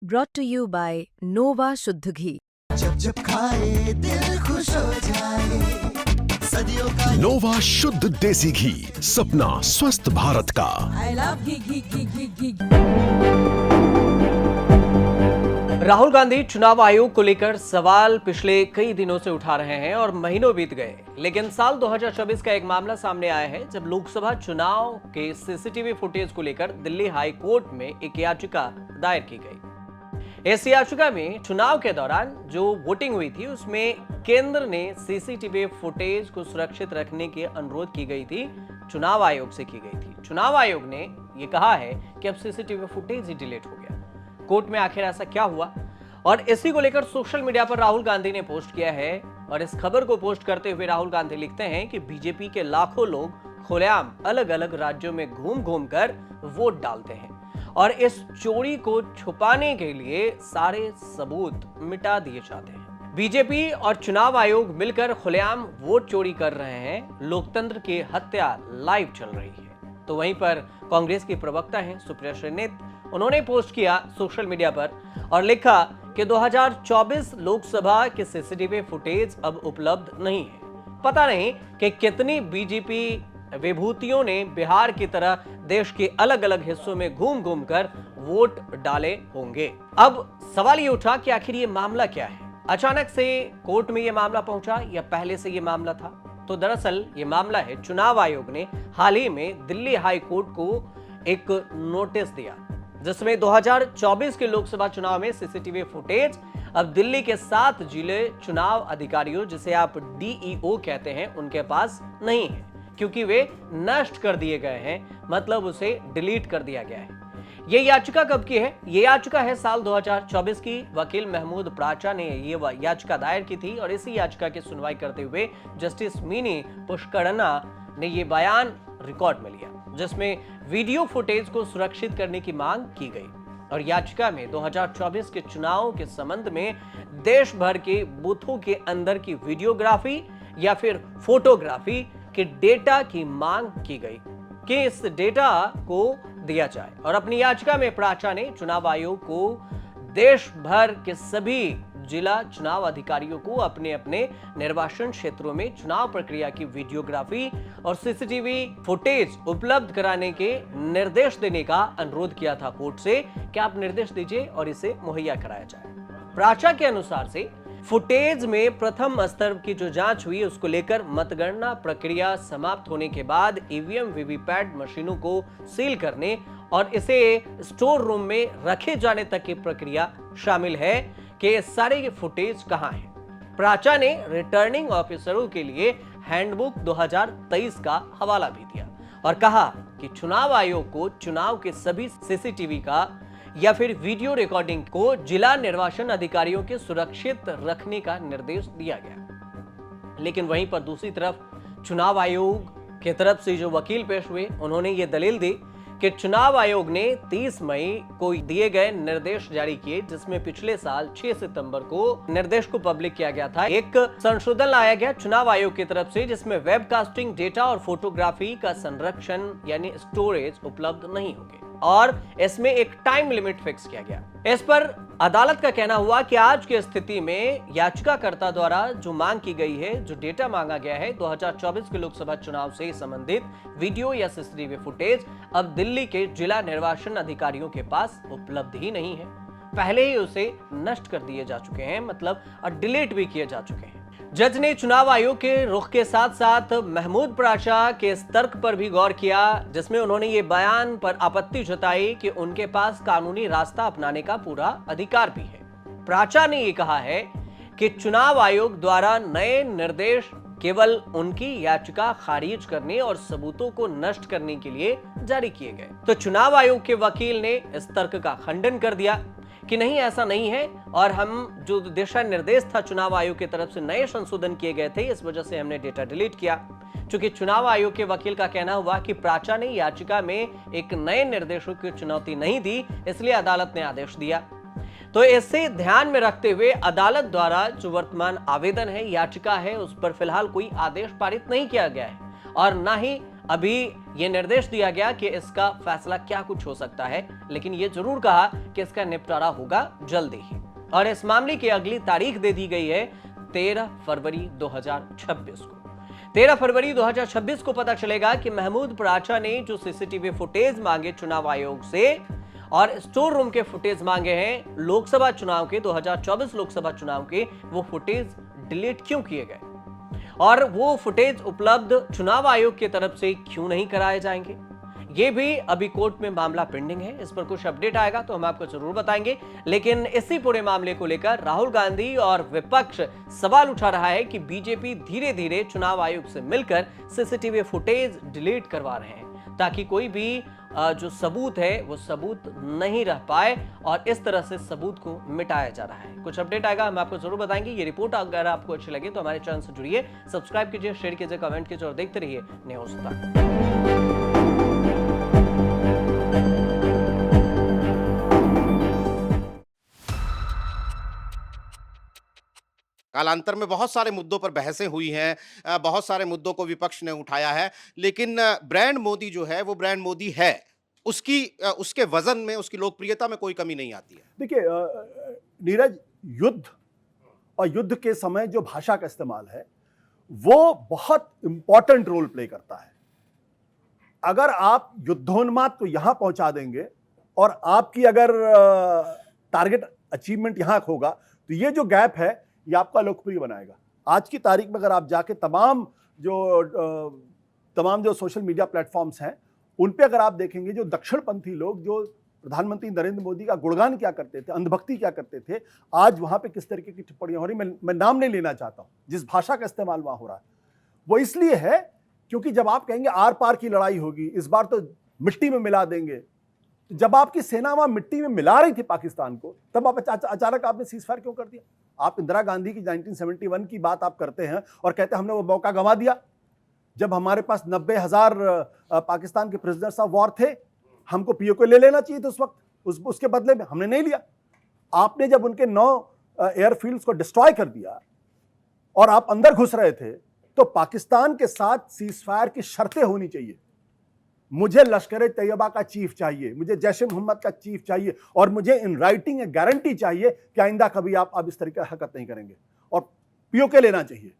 brought to you by Nova शुद्ध घी। जब जब खाए दिल खुश हो जाए, सदियों का नोवा शुद्ध देसी घी, सपना स्वस्थ भारत का। I love घी। राहुल गांधी चुनाव आयोग को लेकर सवाल पिछले कई दिनों से उठा रहे हैं और महीनों बीत गए, लेकिन साल 2024 का एक मामला सामने आया है जब लोकसभा चुनाव के सीसीटीवी फुटेज को लेकर दिल्ली हाई कोर्ट में एक याचिका दायर की गई। इस याचिका में चुनाव के दौरान जो वोटिंग हुई थी उसमें केंद्र ने सीसीटीवी फुटेज को सुरक्षित रखने की अनुरोध की गई थी, चुनाव आयोग से की गई थी। चुनाव आयोग ने यह कहा है कि अब सीसीटीवी फुटेज ही डिलीट हो गया। कोर्ट में आखिर ऐसा क्या हुआ, और इसी को लेकर सोशल मीडिया पर राहुल गांधी ने पोस्ट किया है। और इस खबर को पोस्ट करते हुए राहुल गांधी लिखते हैं कि बीजेपी के लाखों लोग खुलेआम अलग अलग राज्यों में घूम घूम कर वोट डालते हैं और इस चोरी को छुपाने के लिए सारे सबूत मिटा दिए जाते हैं। बीजेपी और चुनाव आयोग मिलकर खुलेआम वोट चोरी कर रहे हैं, लोकतंत्र की हत्या लाइव चल रही है। तो वहीं पर कांग्रेस की प्रवक्ता हैं सुप्रिया श्रीनेत, उन्होंने पोस्ट किया सोशल मीडिया पर और लिखा कि 2024 लोकसभा के सीसीटीवी फुटेज अब उपलब्ध नहीं है। पता नहीं कि कितनी बीजेपी विभूतियों ने बिहार की तरह देश के अलग अलग हिस्सों में घूम घूम कर वोट डाले होंगे। अब सवाल ये उठा कि आखिर ये मामला क्या है, अचानक से कोर्ट में ये मामला पहुंचा या पहले से ये मामला था? तो दरअसल ये मामला है, चुनाव आयोग ने हाल ही में दिल्ली हाई कोर्ट को एक नोटिस दिया जिसमें 2024 के लोकसभा चुनाव में सीसीटीवी फुटेज अब दिल्ली के 7 जिले चुनाव अधिकारियों, जिसे आप डीईओ कहते हैं, उनके पास नहीं है क्योंकि वे नष्ट कर दिए गए हैं, मतलब उसे डिलीट कर दिया गया है। ये याचिका कब की है? ये याचिका है साल 2024 की। वकील महमूद प्राचा ने ये याचिका दायर की थी और इसी याचिका की सुनवाई करते हुए जस्टिस मिनी पुष्करना ने ये बयान रिकॉर्ड में लिया जिसमें वीडियो फुटेज को सुरक्षित करने की मांग की गई। और याचिका में 2024 के चुनाव के संबंध में देश भर के बूथों के अंदर की वीडियोग्राफी या फिर फोटोग्राफी के डेटा की मांग की गई कि इस डेटा को दिया जाए। और अपनी याचिका में प्राचा ने चुनाव आयोग को देश भर के सभी जिला चुनाव अधिकारियों को अपने अपने निर्वाचन क्षेत्रों में चुनाव प्रक्रिया की वीडियोग्राफी और सीसीटीवी फुटेज उपलब्ध कराने के निर्देश देने का अनुरोध किया था कोर्ट से कि आप निर्देश दीजिए और इसे मुहैया कराया जाए। प्राचा के अनुसार से फुटेज में प्रथम स्तर की जो जांच हुई उसको लेकर मतगणना प्रक्रिया समाप्त होने के बाद ईवीएम वीवीपैट मशीनों को सील करने और इसे स्टोर रूम में रखे जाने तक की प्रक्रिया शामिल है कि सारे फुटेज कहां है। प्राचा ने रिटर्निंग ऑफिसरों के लिए हैंडबुक 2023 का हवाला भी दिया और कहा कि चुनाव आयोग को चुनाव के सभी सीसीटीवी का या फिर वीडियो रिकॉर्डिंग को जिला निर्वाचन अधिकारियों के सुरक्षित रखने का निर्देश दिया गया। लेकिन वहीं पर दूसरी तरफ चुनाव आयोग की तरफ से जो वकील पेश हुए उन्होंने ये दलील दी कि चुनाव आयोग ने 30 मई को दिए गए निर्देश जारी किए जिसमें पिछले साल 6 सितंबर को निर्देश को पब्लिक किया गया था। एक संशोधन लाया गया चुनाव आयोग की तरफ से जिसमें वेबकास्टिंग डेटा और फोटोग्राफी का संरक्षण यानी स्टोरेज उपलब्ध नहीं होंगे और इसमें एक टाइम लिमिट फिक्स किया गया। इस पर अदालत का कहना हुआ कि आज की स्थिति में याचिकाकर्ता द्वारा जो मांग की गई है, जो डेटा मांगा गया है 2024 के लोकसभा चुनाव से संबंधित वीडियो या सीसीटीवी फुटेज अब दिल्ली के जिला निर्वाचन अधिकारियों के पास उपलब्ध ही नहीं है। पहले ही उसे नष्ट कर दिए जा चुके हैं, मतलब डिलीट भी किए जा चुके हैं। जज ने चुनाव आयोग के रुख के साथ साथ महमूद प्राचा के इस तर्क पर भी गौर किया जिसमें उन्होंने ये बयान पर आपत्ति जताई कि उनके पास कानूनी रास्ता अपनाने का पूरा अधिकार भी है। प्राचा ने ये कहा है कि चुनाव आयोग द्वारा नए निर्देश केवल उनकी याचिका खारिज करने और सबूतों को नष्ट करने के लिए जारी किए गए। तो चुनाव आयोग के वकील ने इस तर्क का खंडन कर दिया कि नहीं, ऐसा नहीं है और हम जो दिशा निर्देश था चुनाव आयोग की तरफ से नए संशोधन किए गए थे, इस वजह से हमने डेटा डिलीट किया। चूंकि चुनाव आयोग के वकील का कहना हुआ कि प्राचा ने याचिका में एक नए निर्देशों की चुनौती नहीं दी, इसलिए अदालत ने आदेश दिया। तो इसे ध्यान में रखते हुए अदालत द्वारा जो वर्तमान आवेदन है, याचिका है, उस पर फिलहाल कोई आदेश पारित नहीं किया गया है और ना ही अभी यह निर्देश दिया गया कि इसका फैसला क्या कुछ हो सकता है, लेकिन यह जरूर कहा कि इसका निपटारा होगा जल्दी ही। और इस मामले की अगली तारीख दे दी गई है 13 फरवरी 2026 को। 13 फरवरी 2026 को पता चलेगा कि महमूद पराचा ने जो सीसीटीवी फुटेज मांगे चुनाव आयोग से और स्टोर रूम के फुटेज मांगे हैं लोकसभा चुनाव के, 2024 लोकसभा चुनाव के, वो फुटेज डिलीट क्यों किए गए और वो फुटेज उपलब्ध चुनाव आयोग की तरफ से क्यों नहीं कराए जाएंगे, ये भी अभी कोर्ट में मामला पेंडिंग है। इस पर कुछ अपडेट आएगा तो हम आपको जरूर बताएंगे। लेकिन इसी पूरे मामले को लेकर राहुल गांधी और विपक्ष सवाल उठा रहा है कि बीजेपी धीरे धीरे चुनाव आयोग से मिलकर सीसीटीवी फुटेज डिलीट करवा रहे हैं ताकि कोई भी जो सबूत है वो सबूत नहीं रह पाए और इस तरह से सबूत को मिटाया जा रहा है। कुछ अपडेट आएगा हम आपको जरूर बताएंगे। ये रिपोर्ट अगर आपको अच्छी लगे तो हमारे चैनल से जुड़िए, सब्सक्राइब कीजिए, शेयर कीजिए, कमेंट कीजिए और देखते रहिए न्यूज़ तक। कालांतर में बहुत सारे मुद्दों पर बहसें हुई हैं, बहुत सारे मुद्दों को विपक्ष ने उठाया है, लेकिन ब्रांड मोदी जो है वो ब्रांड मोदी है। उसके वजन में, उसकी लोकप्रियता में कोई कमी नहीं आती है। देखिए नीरज, युद्ध और युद्ध के समय जो भाषा का इस्तेमाल है वो बहुत इंपॉर्टेंट रोल प्ले करता है। अगर आप युद्धोन्माद को यहां पहुंचा देंगे और आपकी अगर टारगेट अचीवमेंट यहां होगा तो ये जो गैप है ये आपका लोकप्रिय बनाएगा। आज की तारीख में अगर आप जाके तमाम जो सोशल मीडिया प्लेटफॉर्म्स हैं उन पे अगर आप देखेंगे, जो दक्षिणपंथी लोग जो प्रधानमंत्री नरेंद्र मोदी का गुणगान क्या करते थे, अंधभक्ति क्या करते थे, आज वहां पे किस तरीके की टिप्पणियां हो रही, मैं नाम नहीं लेना चाहता हूं, जिस भाषा का इस्तेमाल वहां हो रहा है वो इसलिए है क्योंकि जब आप कहेंगे आर पार की लड़ाई होगी, इस बार तो मिट्टी में मिला देंगे, जब आपकी सेना वहां मिट्टी में मिला रही थी पाकिस्तान को, तब आप अचानक आपने सीज फायर क्यों कर दिया? आप इंदिरा गांधी की 1971 की बात आप करते हैं और कहते हैं हमने वो मौका गंवा दिया जब हमारे पास 90,000 पाकिस्तान के प्रिजनर्स ऑफ वॉर थे, हमको पीओके ले लेना चाहिए था उस वक्त, उसके बदले में हमने नहीं लिया। आपने जब उनके 9 एयरफील्ड्स को डिस्ट्रॉय कर दिया और आप अंदर घुस रहे थे तो पाकिस्तान के साथ सीज फायर की शर्तें होनी चाहिए। मुझे लश्कर तैयबा का चीफ चाहिए, मुझे जैश ए मोहम्मद का चीफ चाहिए और मुझे इन राइटिंग गारंटी चाहिए कि आइंदा कभी आप इस तरीके की हरकत नहीं करेंगे और पीओके लेना चाहिए।